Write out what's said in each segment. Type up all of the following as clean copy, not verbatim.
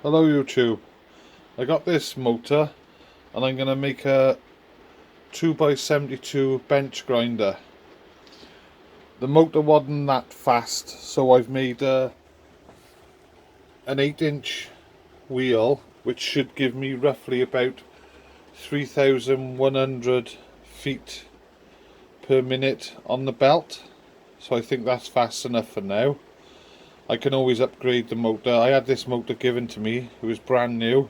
Hello YouTube. I got this motor and I'm going to make a 2x72 bench grinder. The motor wasn't that fast, so I've made an 8-inch wheel which should give me roughly about 3,100 feet per minute on the belt. So I think that's fast enough for now. I can always upgrade the motor. I had this motor given to me, it was brand new.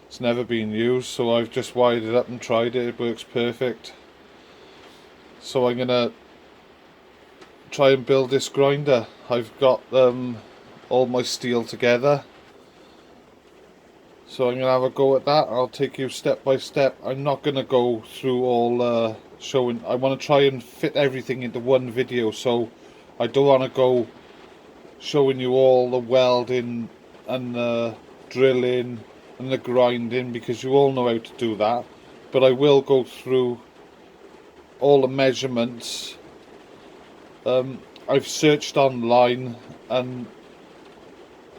It's never been used, so I've just wired it up and tried it. It works perfect. So I'm gonna try and build this grinder. I've got all my steel together, so I'm gonna have a go at that. I'll take you step by step. I'm not gonna go through all showing. I want to try and fit everything into one video, so I don't want to go showing you all the welding and the drilling and the grinding, because you all know how to do that. But I will go through all the measurements. I've searched online and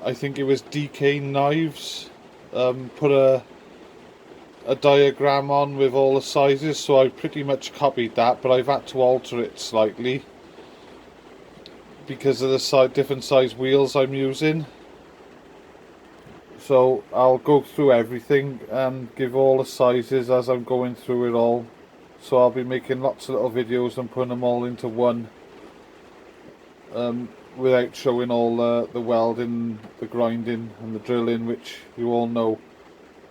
I think it was DK Knives put a diagram on with all the sizes, so I pretty much copied that, but I've had to alter it slightly because of the different size wheels I'm using. So I'll go through everything and give all the sizes as I'm going through it all. So I'll be making lots of little videos and putting them all into one, without showing all the welding, the grinding and the drilling, which you all know.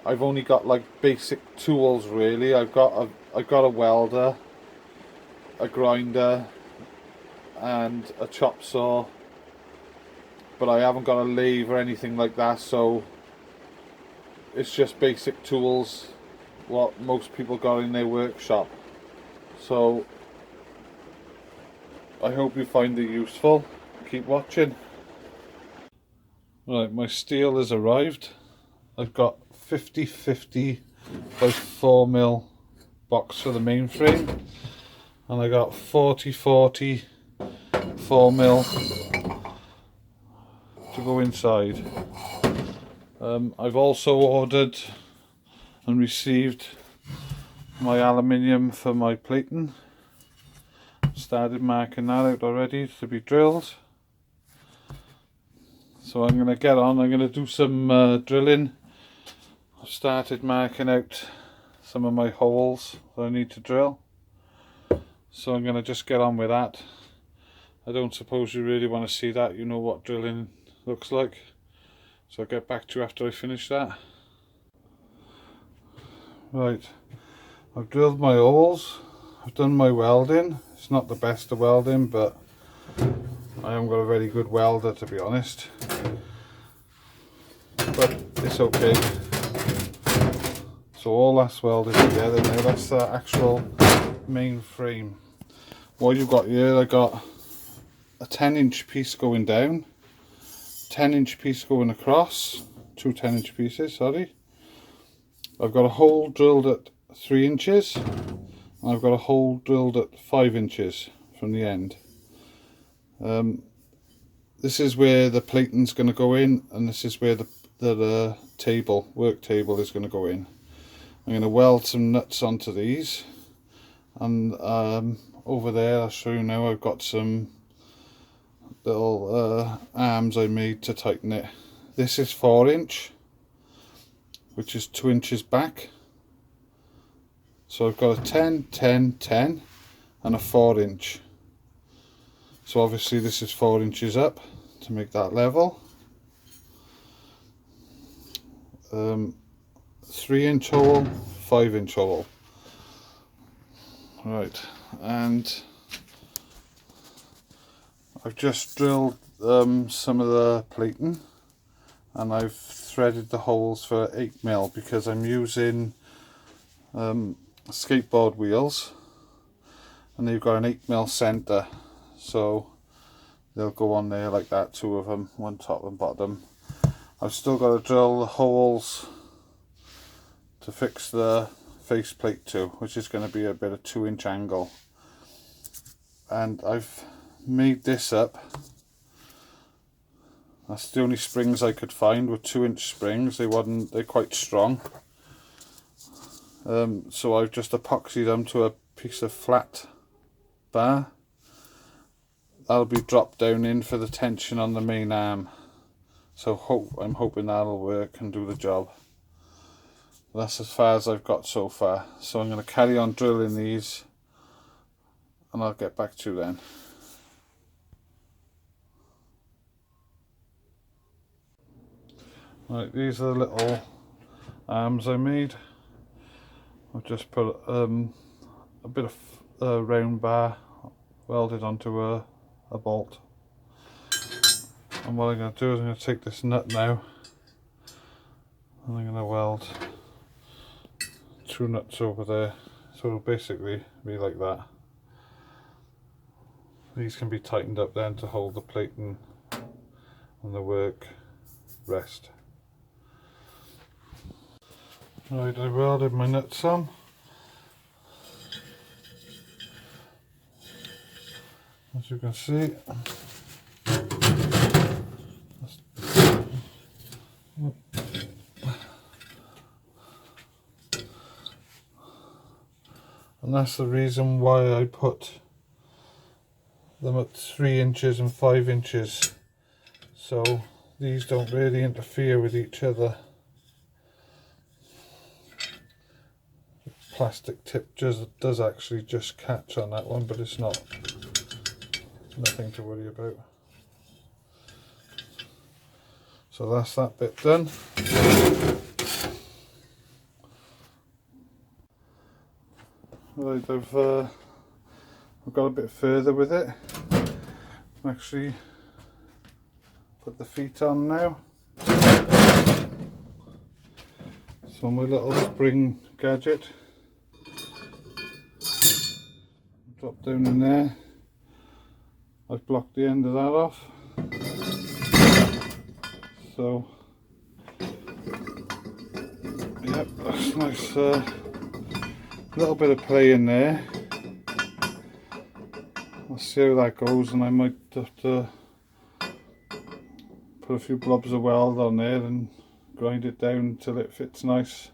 I've only got like basic tools really. I've got a welder, a grinder and a chop saw, but I haven't got a lathe or anything like that, so it's just basic tools what most people got in their workshop. So I hope you find it useful. Keep watching. Right, my steel has arrived. I've got 50/50 by 4mm box for the mainframe, and I got 40/40 4mm to go inside. I've also ordered and received my aluminium for my plating. Started marking that out already to be drilled. So I'm going to get on. I'm going to do some drilling. I've started marking out some of my holes that I need to drill. So I'm going to just get on with that. I don't suppose you really want to see that. You know what drilling looks like. So I'll get back to you after I finish that. Right, I've drilled my holes. I've done my welding. It's not the best of welding, but I haven't got a very good welder, to be honest. But it's okay. So all that's welded together now. That's the actual main frame. What you've got here, I got a 10-inch piece going down, 10-inch piece going across, two 10-inch pieces, sorry. I've got a hole drilled at 3 inches, and I've got a hole drilled at 5 inches from the end. This is where the plating's going to go in, and this is where the work table is going to go in. I'm going to weld some nuts onto these, and over there I'll show you now. I've got some little arms I made to tighten it. This is 4-inch, which is 2 inches back. So I've got a 10, 10, 10 and a 4-inch. So obviously this is 4 inches up to make that level. 3-inch hole, 5-inch hole. Right, and I've just drilled some of the plating, and I've threaded the holes for 8mm because I'm using skateboard wheels, and they've got an 8mm centre, so they'll go on there like that, two of them, one top and bottom. I've still got to drill the holes to fix the faceplate to, which is going to be a bit of 2-inch angle, and I've made this up That's the only springs I could find were 2-inch springs. They're quite strong. So I've just epoxied them to a piece of flat bar. That'll be dropped down in for the tension on the main arm. So I'm hoping that'll work and do the job. That's as far as I've got so far. So I'm going to carry on drilling these and I'll get back to you then. Right, these are the little arms I made. I've just put a bit of round bar welded onto a bolt. And what I'm going to do is I'm going to take this nut now and I'm going to weld 2 nuts over there. So it'll basically be like that. These can be tightened up then to hold the plating and the work rest. Right, I welded my nuts on. As you can see, and that's the reason why I put them at 3 inches and 5 inches, so these don't really interfere with each other. The plastic tip does actually just catch on that one, but it's nothing to worry about. So that's that bit done. Right, I've got a bit further with it. Actually put the feet on now. So my little spring gadget, drop down in there. I've blocked the end of that off. So yep, that's nice. Little bit of play in there. I'll see how that goes, and I might have to put a few blobs of weld on there and grind it down until it fits nice.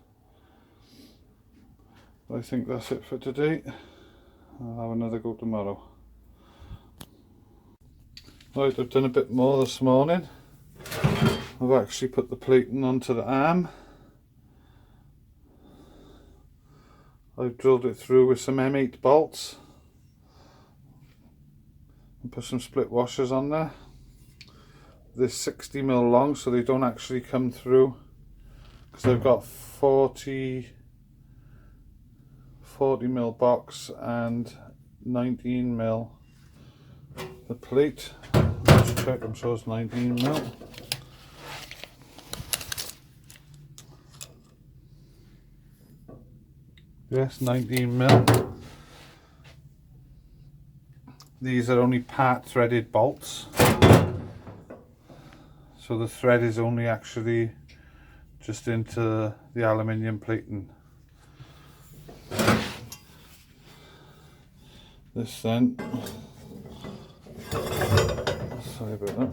But I think that's it for today. I'll have another go tomorrow. Right, I've done a bit more this morning. I've actually put the plating onto the arm. I've drilled it through with some M8 bolts and put some split washers on there. They're 60mm long, so they don't actually come through, because they've got 40mm box and 19mm the plate. Let's check, I'm sure it's 19mm. Yes, 19mm. These are only part threaded bolts, so the thread is only actually just into the aluminium plating. This then, sorry about that,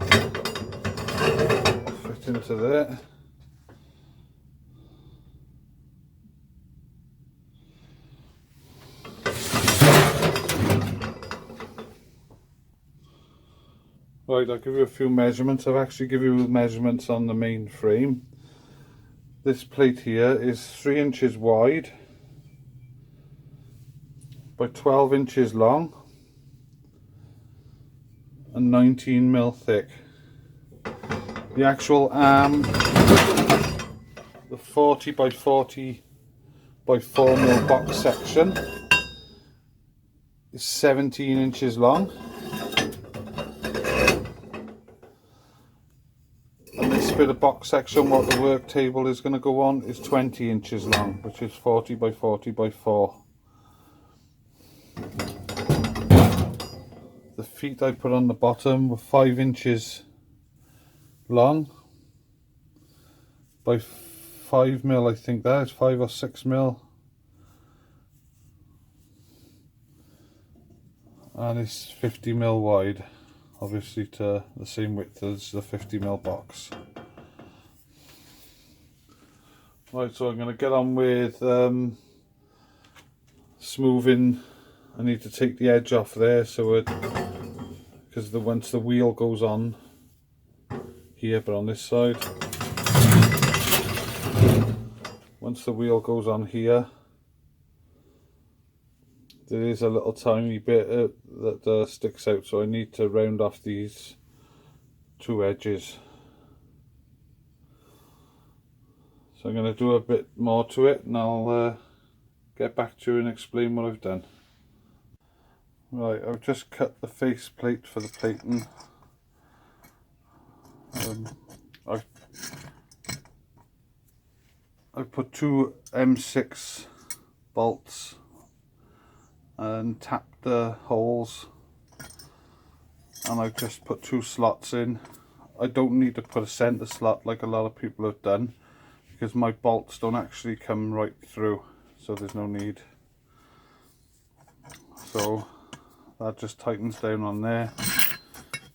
fit into there. Right, I'll give you a few measurements. I've actually given you measurements on the main frame. This plate here is 3 inches wide by 12 inches long and 19mm thick. The actual arm, the 40 by 40 by 4mm box section, is 17 inches long. Bit of box section, what the work table is going to go on, is 20 inches long, which is 40 by 40 by 4. The feet I put on the bottom were 5 inches long by 5mm, I think that is 5 or 6mm, and it's 50mm wide obviously to the same width as the 50mm box. Right, so I'm going to get on with smoothing. I need to take the edge off there, so it, because once the wheel goes on here, but on this side, once the wheel goes on here, there is a little tiny bit that sticks out, so I need to round off these two edges. So I'm going to do a bit more to it, and I'll get back to you and explain what I've done. Right, I've just cut the face plate for the plating. I've put two M6 bolts and tapped the holes, and I've just put two slots in. I don't need to put a centre slot like a lot of people have done, because my bolts don't actually come right through, so there's no need. So that just tightens down on there.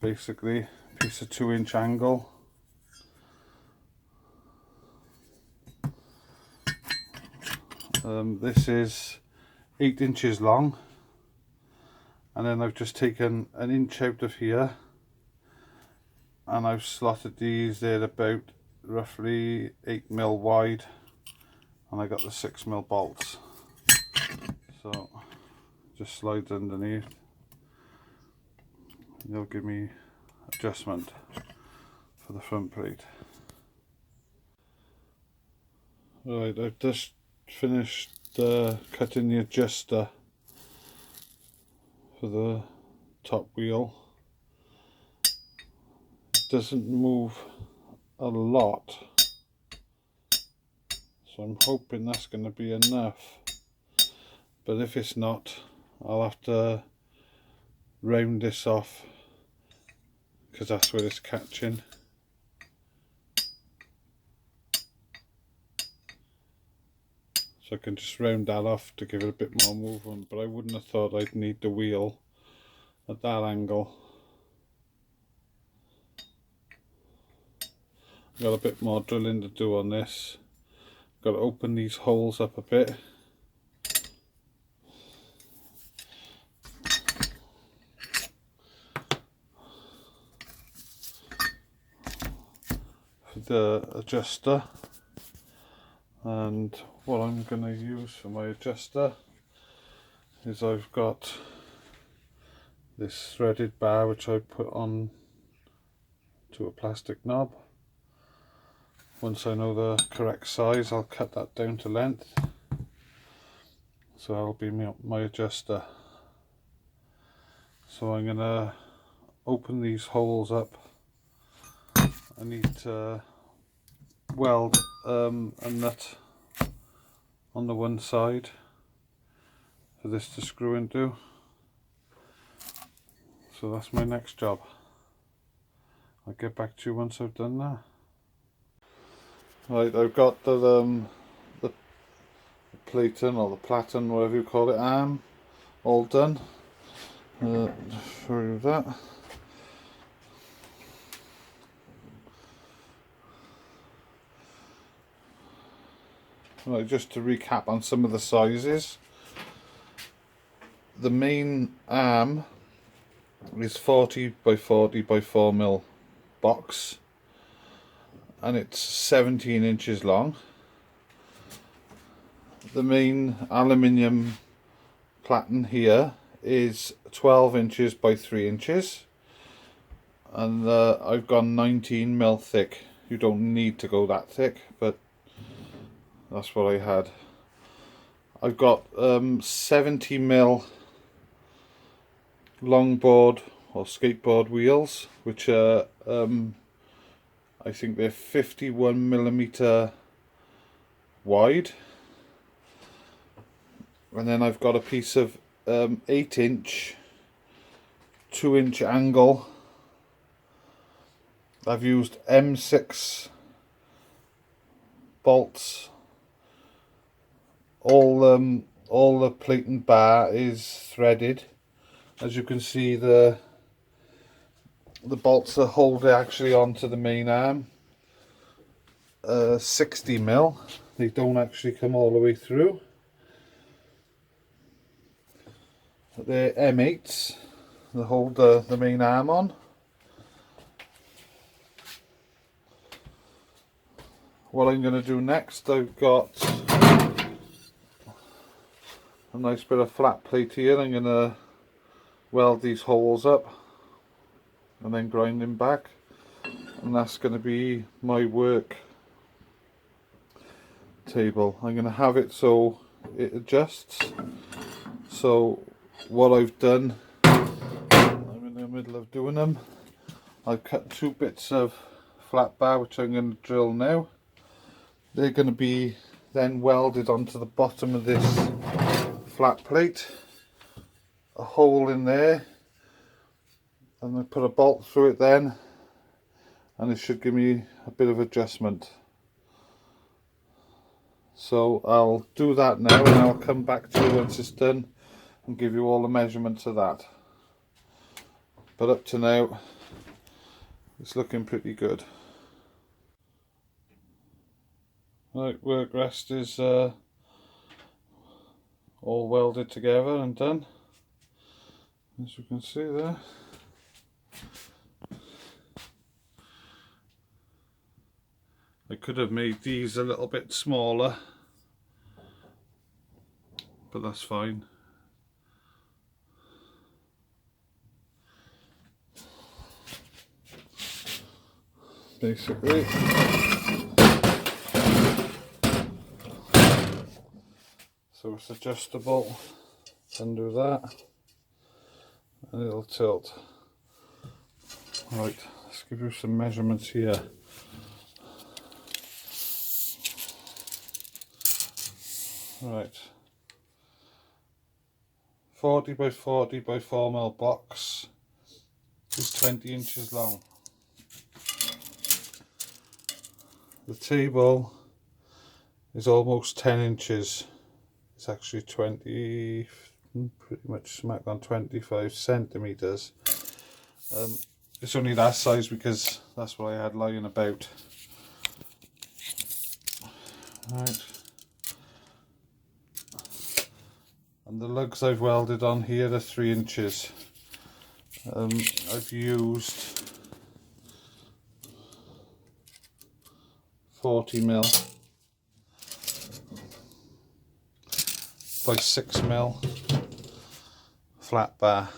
Basically, a piece of 2-inch angle. This is 8 inches long, and then I've just taken an inch out of here, and I've slotted these there about roughly 8mm wide, and I got the 6mm bolts, so just slides underneath. They'll give me adjustment for the front plate. Right, I've just finished cutting the adjuster for the top wheel. It doesn't move a lot, so I'm hoping that's going to be enough, but if it's not, I'll have to round this off, because that's where it's catching. So I can just round that off to give it a bit more movement, but I wouldn't have thought I'd need the wheel at that angle. Got a bit more drilling to do on this. Got to open these holes up a bit. For the adjuster, and what I'm going to use for my adjuster is I've got this threaded bar which I put on to a plastic knob. Once I know the correct size, I'll cut that down to length, so that'll be my adjuster. So I'm going to open these holes up. I need to weld a nut on the one side for this to screw into. So that's my next job. I'll get back to you once I've done that. Right, I've got the platen, or the platen, whatever you call it, arm, all done. Show you that. Right, just to recap on some of the sizes. The main arm is 40 by 40 by 4mm box, and it's 17 inches long. The main aluminium platen here is 12 inches by 3 inches, and I've gone 19mm thick. You don't need to go that thick, but that's what I had. I've got 70mm longboard or skateboard wheels, which are I think they're 51mm wide, and then I've got a piece of 8-inch 2-inch angle. I've used M6 bolts. All the platen bar is threaded. As you can see, the the bolts that hold it actually onto the main arm, 60mm. They don't actually come all the way through. They're M8s that hold the main arm on. What I'm going to do next, I've got a nice bit of flat plate here. I'm going to weld these holes up and then grind them back, and that's going to be my work table. I'm going to have it so it adjusts. So what I've done, I'm in the middle of doing them. I've cut 2 bits of flat bar which I'm going to drill now. They're going to be then welded onto the bottom of this flat plate. A hole in there, and I put a bolt through it then, and it should give me a bit of adjustment. So I'll do that now, and I'll come back to you once it's done and give you all the measurements of that. But up to now, it's looking pretty good. Right, work rest is all welded together and done, as you can see there. I could have made these a little bit smaller, but that's fine. Basically, so it's adjustable. Undo that, and it'll tilt. Right, let's give you some measurements here. Right, 40 by 40 by 4mm box is 20 inches long. The table is almost 10 inches. It's actually 20, pretty much smack on 25 centimeters. It's only that size because that's what I had lying about. Right. And the lugs I've welded on here are 3 inches. I've used 40mm by 6mm flat bar.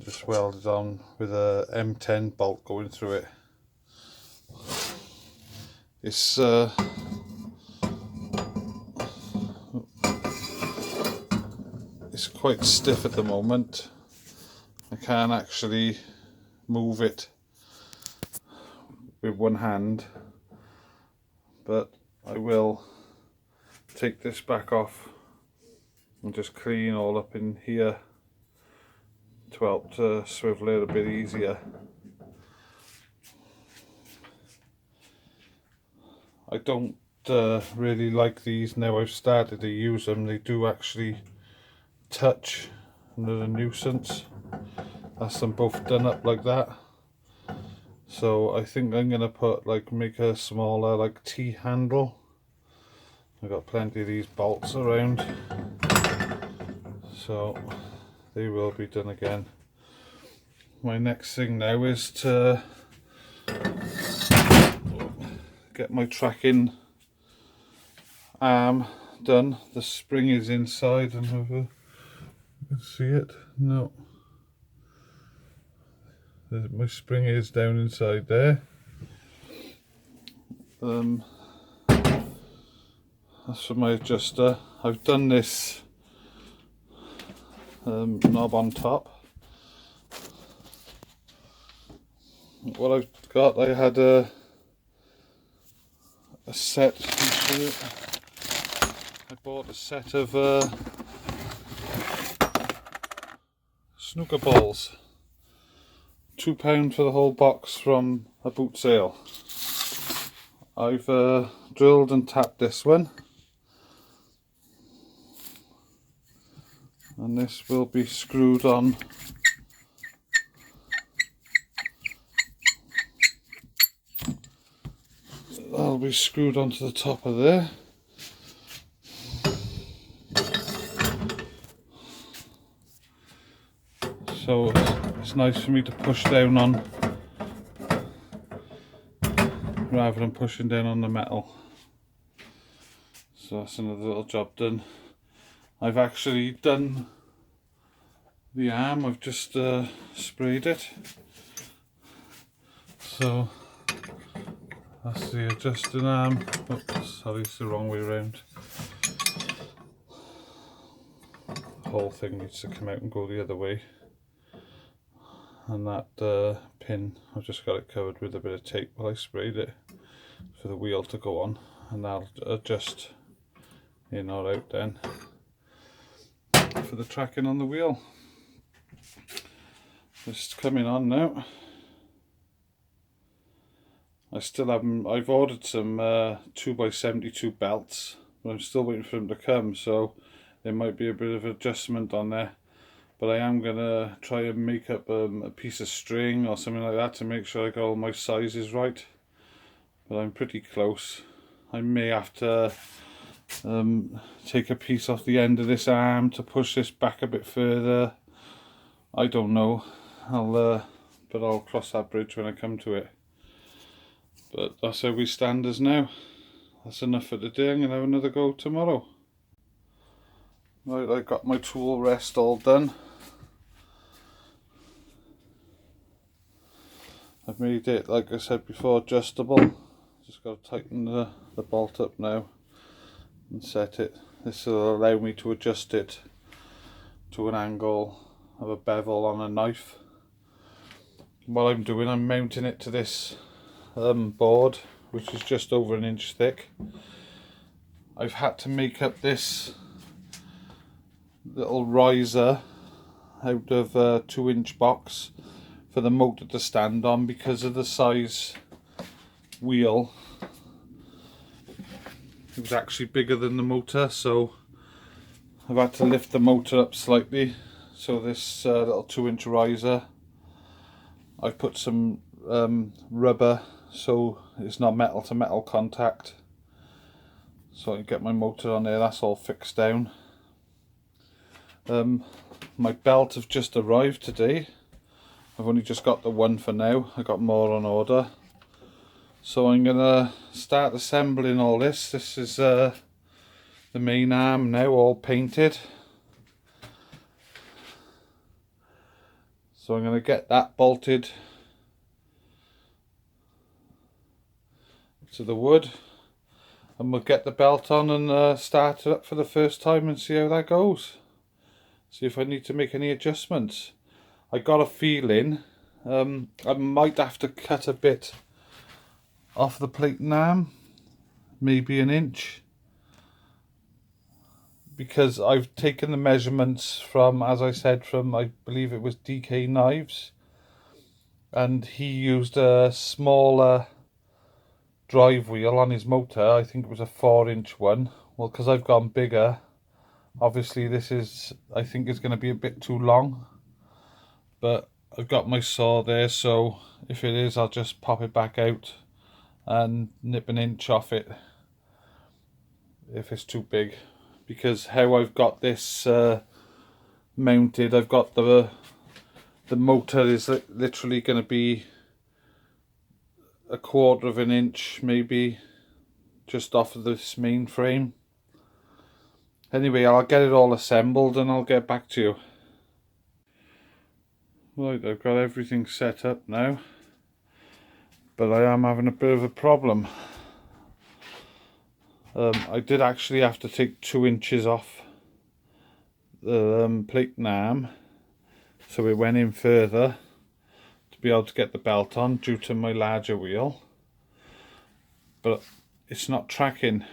Just welded on with a M10 bolt going through it. It's quite stiff at the moment. I can't actually move it with one hand, but I will take this back off and just clean all up in here to help to swivel it a bit easier. I don't really like these now I've started to use them. They do actually touch and they're a nuisance. That's them both done up like that. So I think I'm gonna make a smaller like T-handle. I've got plenty of these bolts around, so they will be done again. My next thing now is to get my tracking arm done. The spring is inside, and if you can see it, no, my spring is down inside there. That's for my adjuster. I've done this knob on top. What I've got, I had a set. I bought a set of snooker balls. £2 for the whole box from a boot sale. I've drilled and tapped this one. and this will be screwed on that'll be screwed onto the top of there. So it's nice for me to push down on rather than pushing down on the metal. So that's another little job done. I've actually done the arm, I've just sprayed it. So that's the adjusting arm. Oops, sorry, it's the wrong way around. The whole thing needs to come out and go the other way. And that pin, I've just got it covered with a bit of tape while I sprayed it for the wheel to go on, and that'll adjust in or out then for the tracking on the wheel. It's coming on now. I still haven't, I've ordered some 2x72 belts, but I'm still waiting for them to come, so there might be a bit of adjustment on there. But I am going to try and make up a piece of string or something like that to make sure I got all my sizes right. But I'm pretty close. I may have to take a piece off the end of this arm to push this back a bit further. I don't know. But I'll cross that bridge when I come to it. But that's how we stand as now. That's enough for today. I'm going to have another go tomorrow. Right, I got my tool rest all done. I've made it, like I said before, adjustable. Just got to tighten the bolt up now and set it. This will allow me to adjust it to an angle of a bevel on a knife. What I'm doing, I'm mounting it to this board, which is just over an inch thick. I've had to make up this little riser out of a 2-inch box for the motor to stand on because of the size wheel. It was actually bigger than the motor, so I've had to lift the motor up slightly. So this little 2-inch riser, I've put some rubber so it's not metal to metal contact, so I can get my motor on there. That's all fixed down. My belt have just arrived today. I've only just got the one for now. I got more on order, so I'm gonna start assembling all this. This is the main arm now, all painted, so I'm gonna get that bolted to the wood, and we'll get the belt on and start it up for the first time and see how that goes. See if I need to make any adjustments. I got a feeling I might have to cut a bit off the plating arm, maybe an inch, because I've taken the measurements from, as I said, from, I believe it was DK Knives, and he used a smaller drive wheel on his motor. I think it was a 4-inch one. Well, because I've gone bigger, obviously this is, I think it's going to be a bit too long, but I've got my saw there, so if it is, I'll just pop it back out and nip an inch off it if it's too big. Because how I've got this mounted, I've got the motor is literally going to be a 1/4 of an inch, maybe, just off of this main frame. Anyway, I'll get it all assembled and I'll get back to you. Right, I've got everything set up now, but I am having a bit of a problem. I did actually have to take 2 inches off the plating arm, so it went in further to be able to get the belt on due to my larger wheel, but it's not tracking.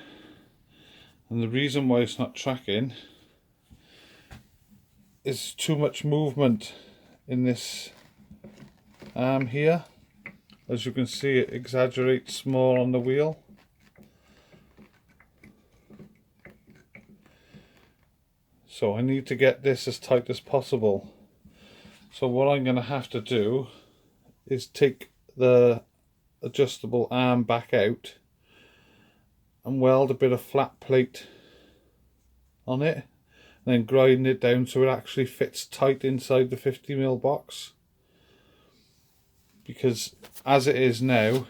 And the reason why it's not tracking is too much movement in this arm here. As you can see, it exaggerates more on the wheel. So I need to get this as tight as possible. So what I'm going to have to do is take the adjustable arm back out and weld a bit of flat plate on it, and then grind it down so it actually fits tight inside the 50mm box. Because as it is now,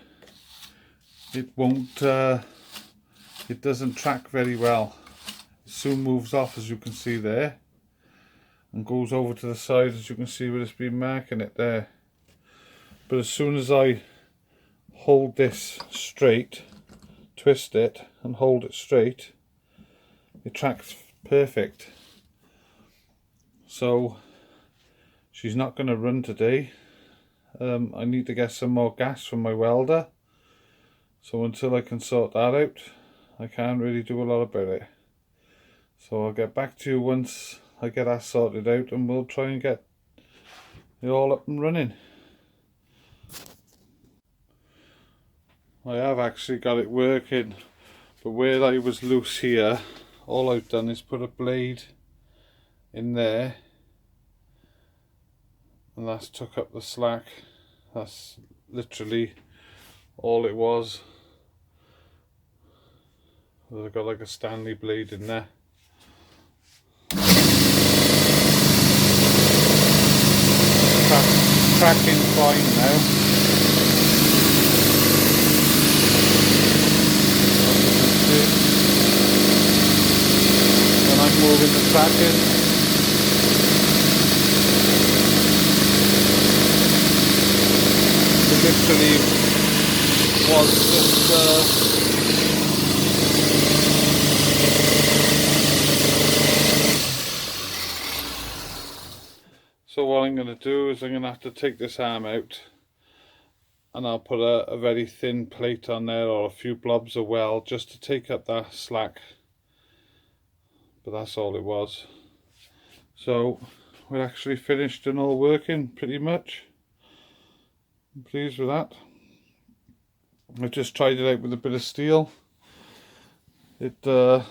it won't, it doesn't track very well. It soon moves off, as you can see there, and goes over to the side, as you can see where it's been marking it there. But as soon as I hold this straight, twist it and hold it straight, it tracks perfect. So she's not going to run today. I need to get some more gas from my welder, so until I can sort that out, I can't really do a lot about it. So I'll get back to you once I get that sorted out, and we'll try and get it all up and running. I have actually got it working, but where I was loose here, all I've done is put a blade in there, and that's took up the slack. That's literally all it was. I've got like a Stanley blade in there. Cracking fine now. When I'm moving the tracking, it literally was just so what I'm going to do is I'm going to have to take this arm out, and I'll put a very thin plate on there, or a few blobs of weld, just to take up that slack. But that's all it was. So we're actually finished and all working pretty much. I'm pleased with that. I've just tried it out with a bit of steel. It took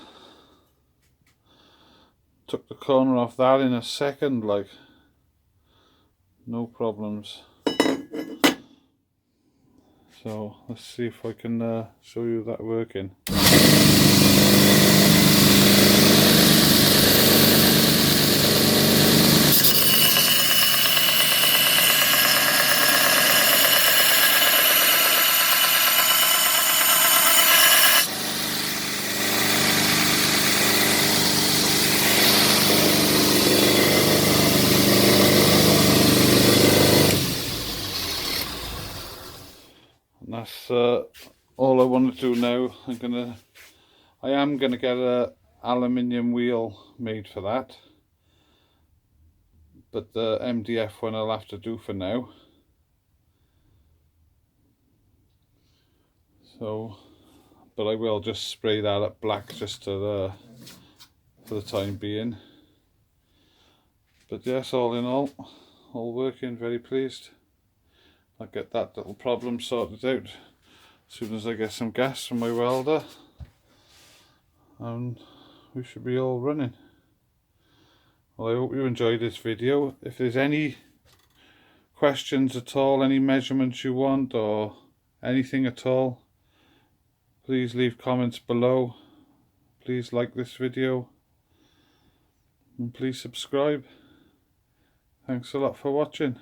the corner off that in a second, like, no problems. So let's see if I can show you that working. And that's all I want to do now. I am gonna get a aluminium wheel made for that, but the MDF one I'll have to do for now. So, but I will just spray that up black just to for the time being. But yes, all in all working, very pleased. I'll get that little problem sorted out as soon as I get some gas from my welder, and we should be all running. Well, I hope you enjoyed this video. If there's any questions at all, any measurements you want, or anything at all, please leave comments below. Please like this video, and please subscribe. Thanks a lot for watching.